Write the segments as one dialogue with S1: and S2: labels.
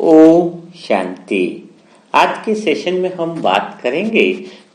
S1: ओम शांति। आज के सेशन में हम बात करेंगे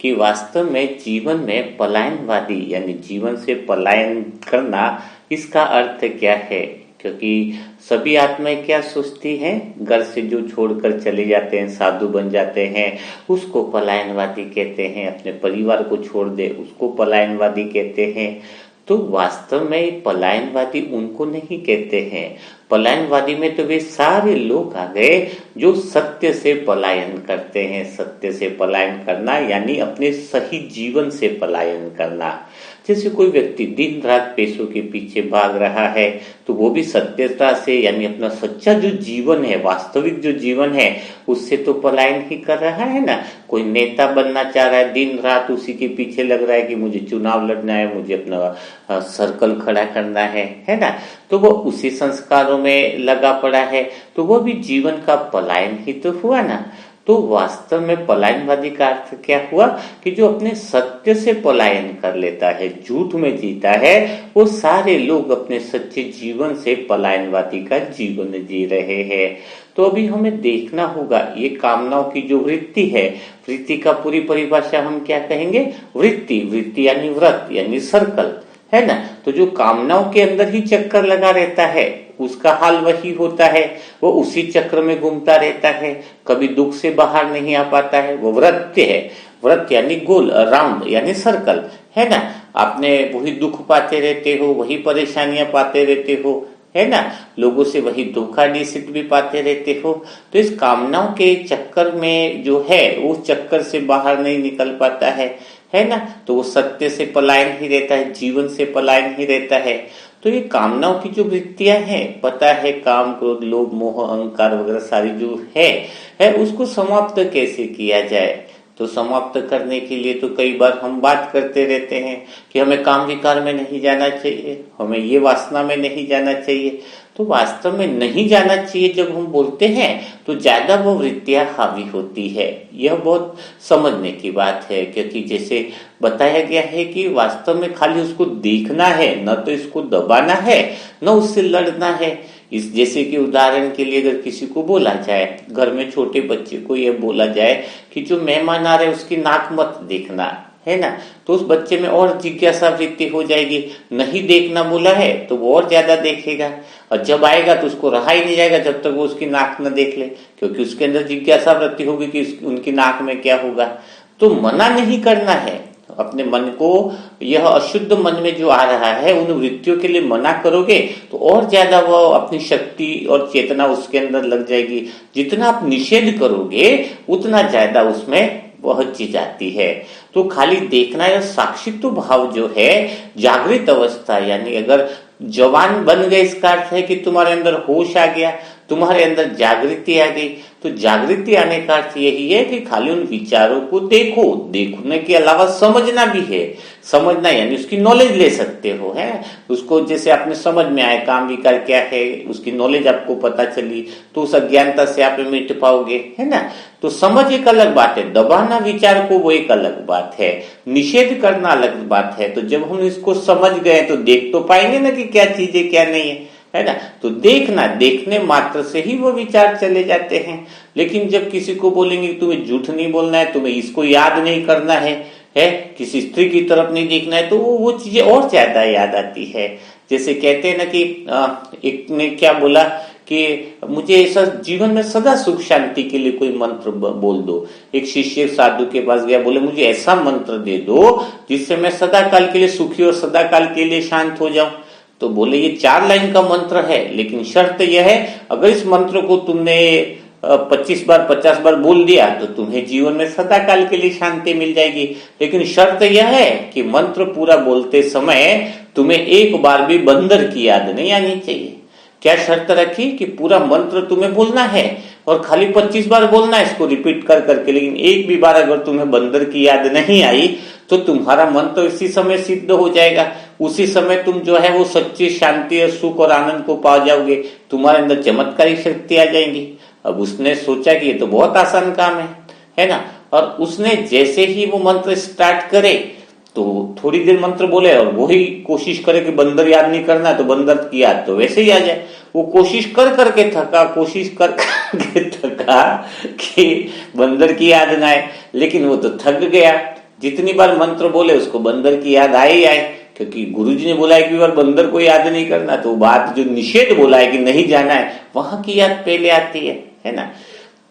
S1: कि वास्तव में जीवन में पलायनवादी यानी जीवन से पलायन करना, इसका अर्थ क्या है। क्योंकि सभी आत्माएं क्या सोचती हैं, घर से जो छोड़कर चले जाते हैं, साधु बन जाते हैं, उसको पलायनवादी कहते हैं। अपने परिवार को छोड़ दे उसको पलायनवादी कहते हैं। तो वास्तव में पलायनवादी उनको नहीं कहते हैं। पलायनवादी में तो वे सारे लोग आ गए जो सत्य से पलायन करते हैं। सत्य से पलायन करना यानी अपने सही जीवन से पलायन करना। जैसे कोई व्यक्ति दिन रात पैसों के पीछे भाग रहा है तो वो भी सत्यता से यानी अपना सच्चा जो जीवन है, वास्तविक जो जीवन है, उससे तो पलायन ही कर रहा है ना। कोई नेता बनना चाह रहा है, दिन रात उसी के पीछे लग रहा है कि मुझे चुनाव लड़ना है, मुझे अपना सर्कल खड़ा करना है ना। तो वो उसी संस्कारों में लगा पड़ा है, तो वो भी जीवन का पलायन ही तो हुआ ना। तो वास्तव में पलायनवादी का अर्थ क्या हुआ कि जो अपने सत्य से पलायन कर लेता है, झूठ में जीता है, वो सारे लोग अपने सच्चे जीवन से पलायनवादी का जीवन जी रहे हैं। तो अभी हमें देखना होगा ये कामनाओं की जो वृत्ति है, वृत्ति का पूरी परिभाषा हम क्या कहेंगे, वृत्ति यानी व्रत यानी सर्कल है ना। तो जो कामनाओं के अंदर ही चक्कर लगा रहता है उसका हाल वही होता है, वो उसी चक्र में घूमता रहता है, कभी दुख से बाहर नहीं आ पाता है। वो व्रत्य है, व्रत यानी गोल, राउंड यानी सर्कल है ना। आपने वही दुख पाते रहते हो, वही परेशानियां पाते रहते हो है ना, लोगों से वही धोखा डिसिट भी पाते रहते हो। तो इस कामनाओं के चक्कर में जो है वो चक्कर से बाहर नहीं निकल पाता है ना। तो वो सत्य से पलायन ही रहता है, जीवन से पलायन ही रहता है। तो ये कामनाओं की जो वृत्तियां हैं, पता है काम क्रोध लोभ मोह अहंकार वगैरह सारी जो है उसको समाप्त कैसे किया जाए। तो समाप्त करने के लिए तो कई बार हम बात करते रहते हैं कि हमें काम विकार में नहीं जाना चाहिए, हमें ये वासना में नहीं जाना चाहिए। तो वास्तव में नहीं जाना चाहिए जब हम बोलते हैं तो ज्यादा वो वृत्तियां हावी होती है। यह बहुत समझने की बात है, क्योंकि जैसे बताया गया है कि वास्तव में खाली उसको देखना है, न तो इसको दबाना है न उससे लड़ना है। इस जैसे कि उदाहरण के लिए अगर किसी को बोला जाए, घर में छोटे बच्चे को यह बोला जाए कि जो मेहमान आ रहे उसकी नाक मत देखना है ना, तो उस बच्चे में और जिज्ञासा वृत्ति हो जाएगी। नहीं देखना बोला है तो वो और ज्यादा देखेगा, और जब आएगा तो उसको रहा ही नहीं जाएगा जब तक वो उसकी नाक न देख ले, क्योंकि उसके अंदर जिज्ञासा वृत्ति होगी कि उनकी नाक में क्या होगा। तो मना नहीं करना है अपने मन को। यह अशुद्ध मन में जो आ रहा है उन वृत्तियों के लिए मना करोगे तो और ज्यादा वो अपनी शक्ति और चेतना उसके अंदर लग जाएगी। जितना आप निषेध करोगे उतना ज्यादा उसमें वह चीज आती है। तो खाली देखना या साक्षित्व भाव जो है, जागृत अवस्था, यानी अगर जवान बन गए इसका अर्थ है कि तुम्हारे अंदर होश आ गया, तुम्हारे अंदर जागृति आ गई। तो जागृति आने का अर्थ यही है कि खाली उन विचारों को देखो, देखने के अलावा समझना भी है। समझना यानी उसकी नॉलेज ले सकते हो है, उसको जैसे आपने समझ में आए काम विकार क्या है, उसकी नॉलेज आपको पता चली, तो उस अज्ञानता से आप मिट पाओगे है ना। तो समझ एक अलग बात है, दबाना विचार को वो एक अलग बात है, निषेध करना अलग बात है। तो जब हम इसको समझ गए तो देख तो पाएंगे ना कि क्या चीज है क्या नहीं है ना। तो देखना, देखने मात्र से ही वो विचार चले जाते हैं। लेकिन जब किसी को बोलेंगे तुम्हें झूठ नहीं बोलना है, तुम्हें इसको याद नहीं करना है किसी स्त्री की तरफ नहीं देखना है, तो वो चीजें और ज्यादा याद आती है। जैसे कहते हैं ना कि एक ने क्या बोला कि मुझे ऐसा जीवन में सदा सुख शांति के लिए कोई मंत्र बोल दो। एक शिष्य साधु के पास गया, बोले मुझे ऐसा मंत्र दे दो जिससे मैं सदा काल के लिए सुखी और सदा काल के लिए शांत हो जाऊं। तो बोले ये 4 लाइन का मंत्र है, लेकिन शर्त यह है अगर इस मंत्र को तुमने 25 बार 50 बार बोल दिया तो तुम्हें जीवन में सदा काल के लिए शांति मिल जाएगी। लेकिन शर्त यह है कि मंत्र पूरा बोलते समय तुम्हें एक बार भी बंदर की याद नहीं आनी चाहिए। क्या शर्त रखी कि पूरा मंत्र तुम्हें बोलना है और खाली 25 बार बोलना है इसको रिपीट कर करके, लेकिन एक भी बार अगर तुम्हें बंदर की याद नहीं आई तो तुम्हारा मन तो इसी समय सिद्ध हो जाएगा। उसी समय तुम जो है वो सच्ची शांति और सुख और आनंद को पा जाओगे, तुम्हारे अंदर चमत्कारी शक्ति आ जाएंगी। अब उसने सोचा कि ये तो बहुत आसान काम है ना, और उसने जैसे ही वो मंत्र स्टार्ट करे तो थोड़ी देर मंत्र बोले और वही कोशिश करे कि बंदर याद नहीं करना है तो बंदर की याद तो वैसे ही आ जाए। वो कोशिश कर करके थका, कोशिश कर करके थका कि बंदर की याद ना आए, लेकिन वो तो थक गया। जितनी बार मंत्र बोले उसको बंदर की याद आए ही आए, क्योंकि गुरुजी ने बोला है कि बार बंदर को याद नहीं करना, तो बात जो निषेध बोला है कि नहीं जाना है, वहां की याद पहले आती है ना।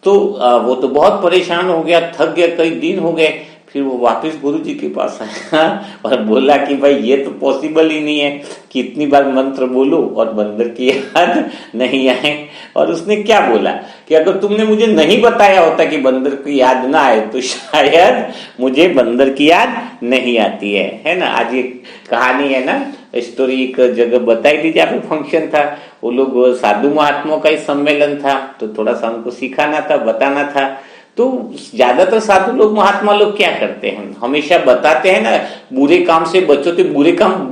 S1: तो वो तो बहुत परेशान हो गया, थक गया, कई दिन हो गए। फिर वो वापस गुरुजी के पास आया और बोला कि भाई ये तो पॉसिबल ही नहीं है कि इतनी बार मंत्र बोलो और बंदर की याद नहीं आए। और उसने क्या बोला कि अगर तुमने मुझे नहीं बताया होता कि बंदर की याद ना आए तो शायद मुझे बंदर की याद नहीं आती है ना। आज ये कहानी है ना, स्टोरी एक जगह बताई थी, जहाँ पे फंक्शन था, वो लोग साधु महात्माओं का ही सम्मेलन था, तो थोड़ा सा उनको सिखाना था, बताना था। तो ज्यादातर साधु लोग महात्मा लोग क्या करते हैं, हमेशा बताते हैं ना बुरे काम से बचो, तो बुरे काम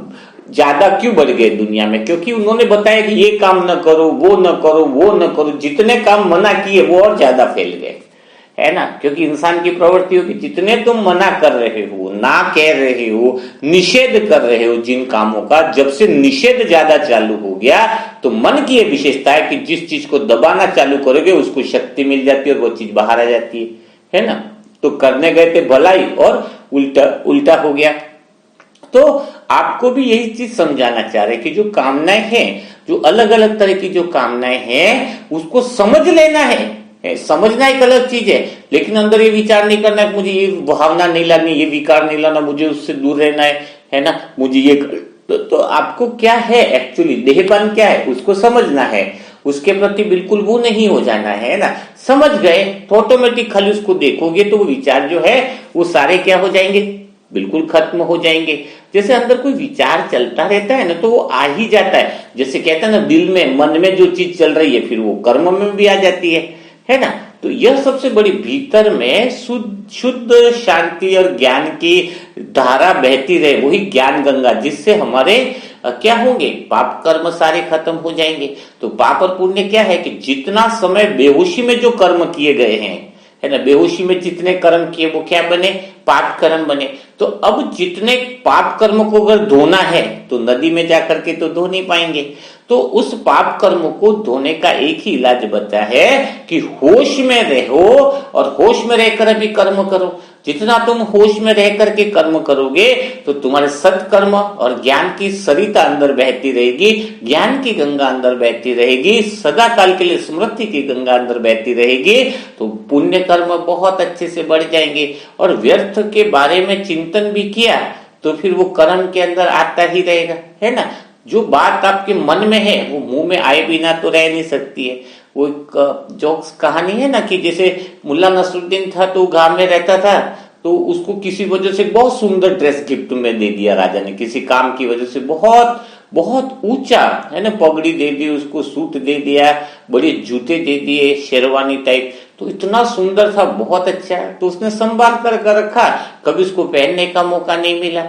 S1: ज्यादा क्यों बढ़ गए दुनिया में, क्योंकि उन्होंने बताया कि ये काम न करो, वो न करो, वो न करो, जितने काम मना किए वो और ज्यादा फैल गए, है ना। क्योंकि इंसान की प्रवृत्ति हो कि जितने तुम मना कर रहे हो, ना कह रहे हो, निषेध कर रहे हो जिन कामों का, जब से निषेध ज्यादा चालू हो गया तो मन की यह विशेषता है कि जिस चीज को दबाना चालू करोगे उसको शक्ति मिल जाती है और वो चीज बाहर आ जाती है ना। तो करने गए थे भलाई और उल्टा उल्टा हो गया। तो आपको भी यही चीज समझाना चाह रहे कि जो कामनाएं हैं, जो अलग अलग तरह की जो कामनाएं हैं, उसको समझ लेना है। समझना एक अलग चीज है, लेकिन अंदर ये विचार नहीं करना है मुझे ये भावना नहीं लानी, ये विकार नहीं लाना, मुझे उससे दूर रहना है ना, मुझे ये तो आपको क्या है एक्चुअली देहपान क्या है उसको समझना है, उसके प्रति बिल्कुल वो नहीं हो जाना है ना। समझ गए तो ऑटोमेटिक खाली उसको देखोगे तो वो विचार जो है वो सारे क्या हो जाएंगे, बिल्कुल खत्म हो जाएंगे। जैसे अंदर कोई विचार चलता रहता है ना तो वो आ ही जाता है, जैसे कहते हैं ना दिल में मन में जो चीज चल रही है फिर वो कर्म में भी आ जाती है ना। तो यह सबसे बड़ी भीतर में शुद्ध शांति और ज्ञान की धारा बहती रहे, वही ज्ञान गंगा, जिससे हमारे क्या होंगे, पाप कर्म सारे खत्म हो जाएंगे। तो पाप और पुण्य क्या है कि जितना समय बेहोशी में जो कर्म किए गए हैं, है ना, बेहोशी में जितने कर्म किए वो क्या बने, पाप कर्म बने। तो अब जितने पाप कर्म को अगर धोना है तो नदी में जाकर के तो धो नहीं पाएंगे, तो उस पाप कर्म को धोने का एक ही इलाज बचा है कि होश में रहो और होश में रहकर अभी कर्म करो। जितना तुम होश में रह करके कर्म करोगे तो तुम्हारे सत्कर्म और ज्ञान की सरिता अंदर बहती रहेगी, ज्ञान की गंगा अंदर बहती रहेगी, सदा काल के लिए स्मृति की गंगा अंदर बहती रहेगी। तो पुण्य कर्म बहुत अच्छे से बढ़ जाएंगे। और व्यर्थ के बारे में चिंतन भी किया तो फिर वो कर्म के अंदर आता ही रहेगा, है ना। जो बात आपके मन में है वो मुंह में आए बिना तो रह नहीं सकती है। वो एक जोक्स कहानी है ना कि जैसे मुल्ला नसरुद्दीन था तो गांव में रहता था, तो उसको किसी वजह से बहुत सुंदर ड्रेस गिफ्ट में दे दिया राजा ने, किसी काम की वजह से बहुत बहुत ऊंचा, है ना, पगड़ी दे दी उसको, सूट दे दिया, बड़े जूते दे दिए शेरवानी टाइप, तो इतना सुंदर था, बहुत अच्छा है। तो उसने संभाल कर रखा, कभी उसको पहनने का मौका नहीं मिला।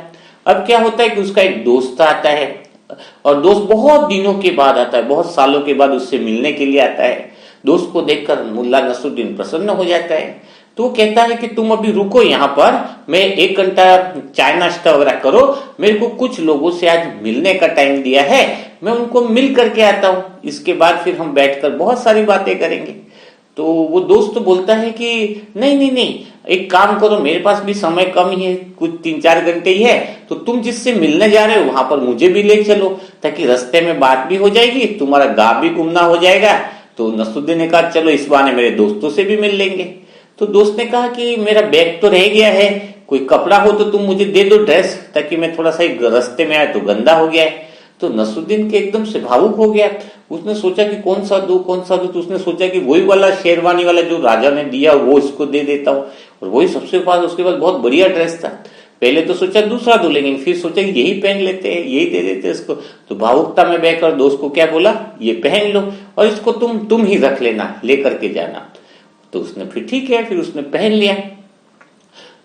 S1: अब क्या होता है कि उसका एक दोस्त आता है और दोस्त बहुत दिनों के बाद आता है, बहुत सालों के बाद उससे मिलने के लिए आता है। दोस्त को देखकर मुल्ला नसरुद्दीन प्रसन्न हो जाता है, तो कहता है कि तुम अभी रुको यहाँ पर, मैं 1 घंटा चाय नाश्ता वगैरह करो, मेरे को कुछ लोगों से आज मिलने का टाइम दिया है, मैं उनको मिल करके आता हूँ, इसके बाद फिर हम बैठकर बहुत सारी बातें करेंगे। तो वो दोस्त बोलता है कि नहीं नहीं नहीं, एक काम करो, मेरे पास भी समय कम ही है, कुछ 3-4 घंटे ही है, तो तुम जिससे मिलने जा रहे हो वहां पर मुझे भी ले चलो, ताकि रास्ते में बात भी हो जाएगी, तुम्हारा गांव भी घूमना हो जाएगा। तो नसरुद्दीन ने कहा चलो इस बहाने मेरे दोस्तों से भी मिल लेंगे। तो दोस्त ने कहा कि मेरा बैग तो रह गया है, कोई कपड़ा हो तो तुम मुझे दे दो ड्रेस, ताकि मैं थोड़ा सा रास्ते में आया तो गंदा हो गया है। तो नसरुद्दीन के एकदम से भावुक हो गया, उसने सोचा कि कौन सा दो तो उसने सोचा कि वही वाला शेरवानी वाला जो राजा ने दिया वो इसको दे देता हूँ, और वही सबसे पास उसके पास बहुत बढ़िया ड्रेस था। पहले तो सोचा दूसरा दो, लेकिन फिर सोचा कि यही पहन लेते हैं, यही दे देते इसको। तो भावुकता में बहकर दोस्त को क्या बोला, ये पहन लो और इसको तुम ही रख लेना, लेकर के जाना। तो उसने फिर ठीक है, फिर उसने पहन लिया,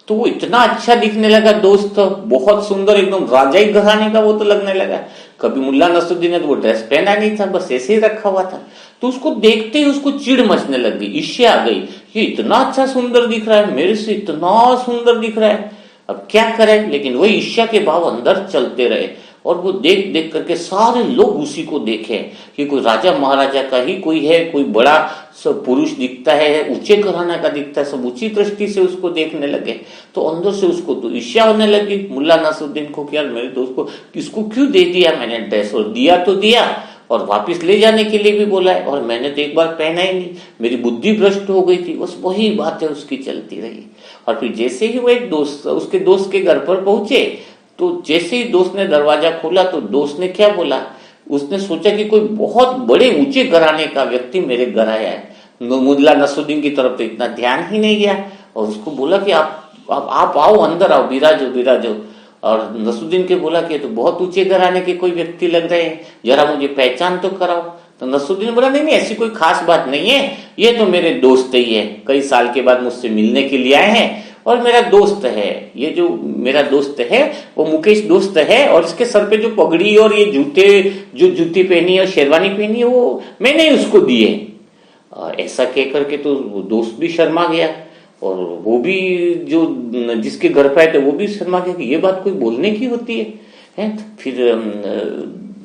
S1: तो वो इतना अच्छा दिखने लगा दोस्त, बहुत सुंदर, एकदम राजाई घराने का वो तो लगने लगा। कभी मुल्ला नसरुद्दीन ने तो वो ड्रेस पहना नहीं था, बस ऐसे ही रखा हुआ था। तो उसको देखते ही उसको चिढ़ मचने लग गई, ईर्ष्या आ गई, ये इतना अच्छा सुंदर दिख रहा है, मेरे से इतना सुंदर दिख रहा है, अब क्या करे। लेकिन वही ईर्ष्या के भाव अंदर चलते रहे और वो देख देख करके सारे लोग उसी को देखें कि कोई राजा महाराजा का ही कोई है, कोई बड़ा सब पुरुष दिखता है, ऊंचे घराना का दिखता है, सब ऊंची दृष्टि से उसको देखने लगे। तो अंदर से उसको तो ईर्ष्या होने लगी मुल्ला नसरुद्दीन को कि यार मेरे दोस्त को इसको क्यों दे दिया मैंने ड्रेस, और दिया तो दिया और वापस ले जाने के लिए भी बोला है, और मैंने तो एक बार पहना ही नहीं, मेरी बुद्धि भ्रष्ट हो गई थी। बस वही बातें उसकी चलती रही। और फिर जैसे ही वो एक दोस्त उसके दोस्त के घर पर पहुंचे, तो जैसे ही दोस्त ने दरवाजा खोला तो दोस्त ने क्या बोला, उसने सोचा कि कोई बहुत बड़े ऊंचे घराने का व्यक्ति मेरे घर आया है। मुल्ला नसरुद्दीन की तरफ तो इतना ध्यान ही नहीं गया, और उसको बोला कि आप आओ, अंदर आओ, बिराजो बिराजो। और नसरुद्दीन के बोला कि तो बहुत ऊंचे घराने के कोई व्यक्ति लग रहे हैं, जरा मुझे पहचान तो कराओ। तो नसरुद्दीन बोला नहीं नहीं, ऐसी कोई खास बात नहीं है, ये तो मेरे दोस्त ही है, कई साल के बाद मुझसे मिलने के लिए आए हैं और मेरा दोस्त है। ये जो मेरा दोस्त है वो मुकेश दोस्त है, और इसके सर पे जो पगड़ी और ये जूती पहनी है और शेरवानी पहनी है वो मैंने उसको दी है। ऐसा कह करके तो दोस्त भी शर्मा गया, और वो भी जो जिसके घर पे आए थे वो भी शर्मा गया कि ये बात कोई बोलने की होती है। फिर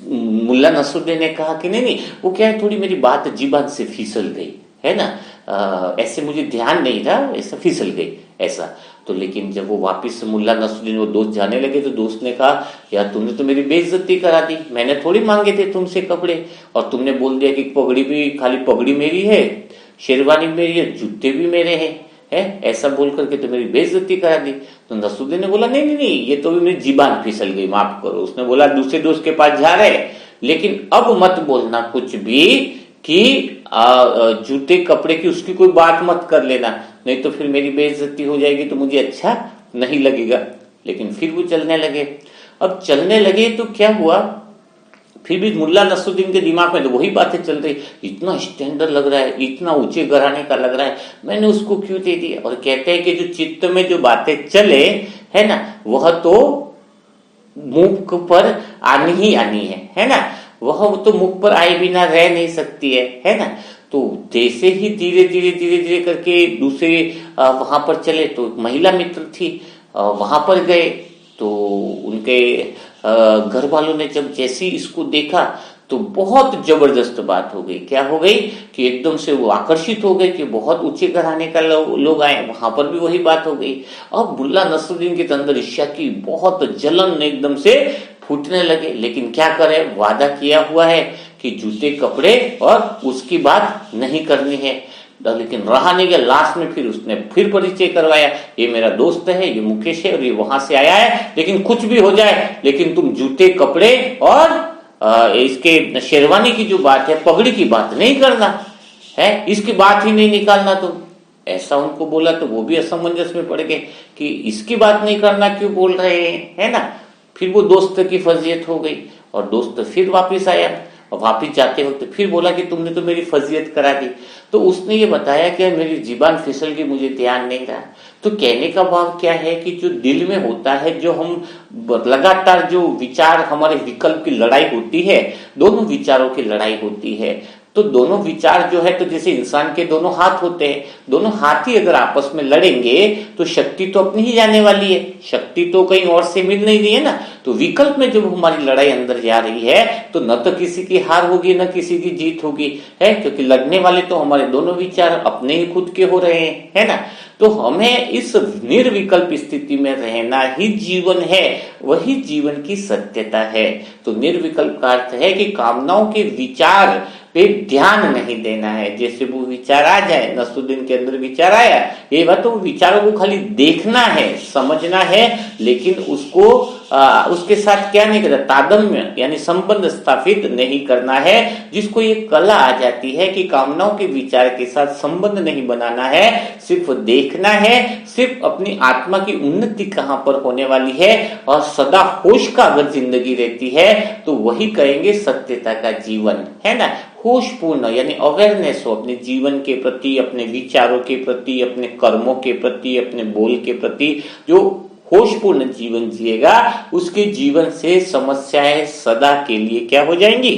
S1: मुल्ला नसरुद्दीन ने कहा कि नहीं नहीं, वो क्या है, थोड़ी मेरी बात जीबान से फिसल गई है ना, ऐसे मुझे ध्यान नहीं था, ऐसा फिसल गई ऐसा। तो लेकिन जब वो वापस मुल्ला नसरुद्दीन वो दोस्त जाने लगे तो दोस्त ने कहा यार तुमने तो मेरी बेइज्जती करा दी, मैंने थोड़ी मांगे थे तुमसे कपड़े, और तुमने बोल दिया कि पगड़ी भी, खाली पगड़ी मेरी है, शेरवानी मेरी है, जूते भी मेरे हैं, ऐसा बोल करके तो मेरी बेइज्जती करा दी। तो नसरुद्दीन ने बोला नहीं नहीं नहीं, ये तो भी मेरी जीबान फिसल गई, माफ करो। उसने बोला दूसरे दोस्त के पास जा रहे, लेकिन अब मत बोलना कुछ भी कि जूते कपड़े की उसकी कोई बात मत कर लेना, नहीं तो फिर मेरी बेइज्जती हो जाएगी, तो मुझे अच्छा नहीं लगेगा। लेकिन फिर वो चलने लगे। अब चलने लगे तो क्या हुआ, फिर भी मुल्ला नसरुद्दीन के दिमाग में तो वही बातें चल रही, इतना स्टैंडर्ड लग रहा है, इतना ऊंचे घराने का लग रहा है, मैंने उसको क्यों दे दिया। और कहते हैं कि जो चित्त में जो बातें चले है ना, वह तो मुख पर आनी ही आनी है ना, वह तो मुख पर आए बिना रह नहीं सकती है ना। तो जैसे ही धीरे धीरे धीरे धीरे करके दूसरे वहां पर चले, तो महिला मित्र थी, वहां पर गए तो उनके घर वालों ने जब जैसे इसको देखा तो बहुत जबरदस्त बात हो गई। क्या हो गई कि एकदम से वो आकर्षित हो गए कि बहुत ऊंचे घराने का लोग आए, वहां पर भी वही बात हो गई। अब मुल्ला नसरुद्दीन के अंदर ईर्ष्या की बहुत जलन एकदम से फूटने लगे, लेकिन क्या करे, वादा किया हुआ है कि जूते कपड़े और उसकी बात नहीं करनी है। लेकिन रहा नहीं गया, लास्ट में फिर उसने फिर परिचय करवाया, ये मेरा दोस्त है, ये मुकेश है और ये वहां से आया है, लेकिन कुछ भी हो जाए, लेकिन तुम जूते कपड़े और इसके शेरवानी की जो बात है, पगड़ी की बात नहीं करना है, इसकी बात ही नहीं निकालना तुम। ऐसा उनको बोला तो वो भी असमंजस में पड़ गए कि इसकी बात नहीं करना क्यों बोल रहे हैं, है ना। फिर वो दोस्त की फजीयत हो गई, और दोस्त फिर वापिस आया, और वापिस जाते वक्त फिर बोला कि तुमने तो मेरी फजीयत करा दी। तो उसने ये बताया कि मेरी जीबान फिसल गई, मुझे ध्यान नहीं रहा। तो कहने का भाव क्या है कि जो दिल में होता है, जो हम लगातार जो विचार, हमारे विकल्प की लड़ाई होती है, दोनों विचारों की लड़ाई होती है। तो दोनों विचार जो है, तो जैसे इंसान के दोनों हाथ होते हैं, दोनों हाथ ही अगर आपस में लड़ेंगे तो शक्ति तो अपनी ही जाने वाली है, शक्ति तो कहीं और से मिल नहीं रही है ना। तो विकल्प में जब हमारी लड़ाई अंदर जा रही है तो न तो किसी की हार होगी न किसी की जीत होगी, है, क्योंकि लड़ने वाले तो हमारे दोनों विचार अपने ही खुद के हो रहे हैं, है ना। तो हमें इस निर्विकल्प स्थिति में रहना ही जीवन है, वही जीवन की सत्यता है। तो निर्विकल्प का अर्थ है कि कामनाओं के विचार पे ध्यान नहीं देना है। जैसे वो विचार आ जाए, नसरुद्दीन के अंदर विचार आया, ये बात तो विचारों को खाली देखना है, समझना है, लेकिन उसको उसके साथ क्या नहीं करना, तादात्म्य यानी संबंध स्थापित नहीं करना है। जिसको ये कला आ जाती है कि कामनाओं के विचार के साथ संबंध नहीं बनाना है, सिर्फ देखना है, सिर्फ अपनी आत्मा की उन्नति कहां पर होने वाली है, और सदा होश का अगर जिंदगी रहती है तो वही कहेंगे सत्यता का जीवन, है ना। होशपूर्ण यानी अवेयरनेस हो अपने जीवन के प्रति, अपने विचारों के प्रति, अपने कर्मों के प्रति, अपने बोल के प्रति। जो होशपूर्ण जीवन जिएगा उसके जीवन से समस्याएं सदा के लिए क्या हो जाएंगी,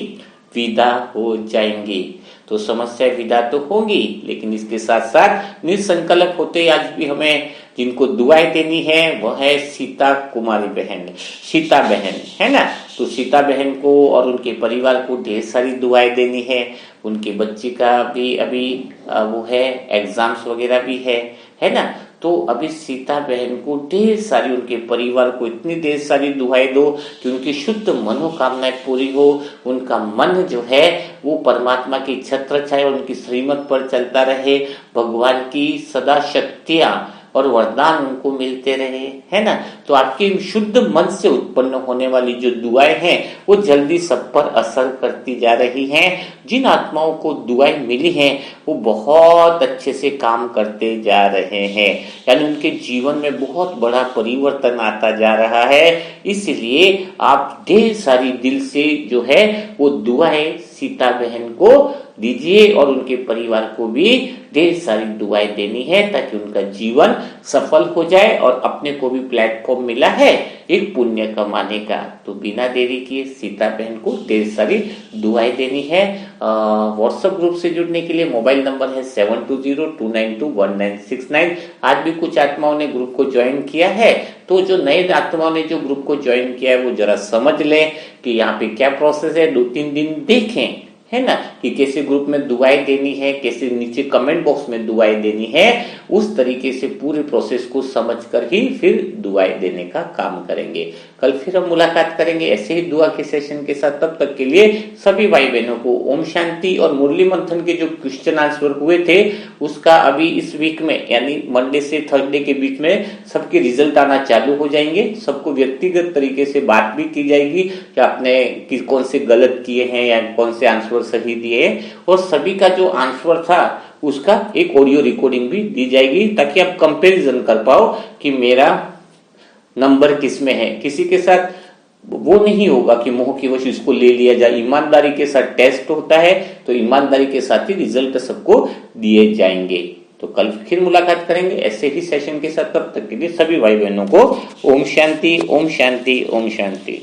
S1: विदा हो जाएंगी। तो समस्या विदा तो होगी, लेकिन इसके साथ साथ निसंकल्प होते आज भी हमें जिनको दुआएं देनी है वह है सीता कुमारी बहन, सीता बहन, है ना। तो सीता बहन को और उनके परिवार को ढेर सारी दुआएं देनी है। उनके बच्चे का भी अभी वो है, एग्जाम्स वगैरह भी है ना। तो अभी सीता बहन को ढेर सारी, उनके परिवार को इतनी ढेर सारी दुआएं दो कि उनकी शुद्ध मनोकामनाएं पूरी हो, उनका मन जो है वो परमात्मा की छत्र छाया, उनकी श्रीमत पर चलता रहे, भगवान की सदा शक्तियां और वरदान उनको मिलते रहे, है ना। तो आपकी शुद्ध मन से उत्पन्न होने वाली जो दुआएं हैं वो जल्दी सब पर असर करती जा रही हैं। जिन आत्माओं को दुआएं मिली हैं वो बहुत अच्छे से काम करते जा रहे हैं, यानी उनके जीवन में बहुत बड़ा परिवर्तन आता जा रहा है। इसलिए आप ढेर सारी दिल से जो है वो दुआएं सीता बहन को दीजिए और उनके परिवार को भी ढेर सारी दुआएं देनी है ताकि उनका जीवन सफल हो जाए और अपने को भी प्लेटफॉर्म मिला है एक पुण्य कमाने का। तो बिना देरी किए सीता बहन को ढेर सारी दुआएं देनी है। व्हाट्सएप ग्रुप से जुड़ने के लिए मोबाइल नंबर है 7202921969। आज भी कुछ आत्माओं ने ग्रुप को ज्वाइन किया है, तो जो नए आत्माओं ने जो ग्रुप को ज्वाइन किया है वो जरा समझ लें कि यहाँ पे क्या प्रोसेस है। 2-3 दिन देखें, है ना, कि कैसे ग्रुप में दुआएं देनी है, कैसे नीचे कमेंट बॉक्स में दुआएं देनी है। उस तरीके से पूरे प्रोसेस को समझकर ही फिर दुआएं देने का काम करेंगे। कल फिर हम मुलाकात करेंगे ऐसे ही दुआ के सेशन के साथ। तब तक के लिए सभी भाई बहनों को ओम शांति। और मुरली मंथन के जो क्वेश्चन आंसर हुए थे उसका अभी इस वीक में यानी मंडे से थर्सडे के बीच में सबके रिजल्ट आना चालू हो जाएंगे। सबको व्यक्तिगत तरीके से बात भी की जाएगी कि आपने कौन से गलत किए हैं या कौन से आंसर सही दिए, और सभी का जो आंसर था उसका एक ऑडियो रिकॉर्डिंग भी दी जाएगी ताकि आप कंपैरिजन कर पाओ कि मेरा नंबर किस में है। किसी के साथ वो नहीं होगा कि मोह की वश इसको ले लिया जाए। ईमानदारी के साथ टेस्ट होता है तो ईमानदारी के साथ ही रिजल्ट सबको दिए जाएंगे। तो कल फिर मुलाकात करेंगे ऐसे ही सेशन के साथ। तब तक के लिए सभी भाई बहनों को ओम शांति, ओम शांति, ओम शांति।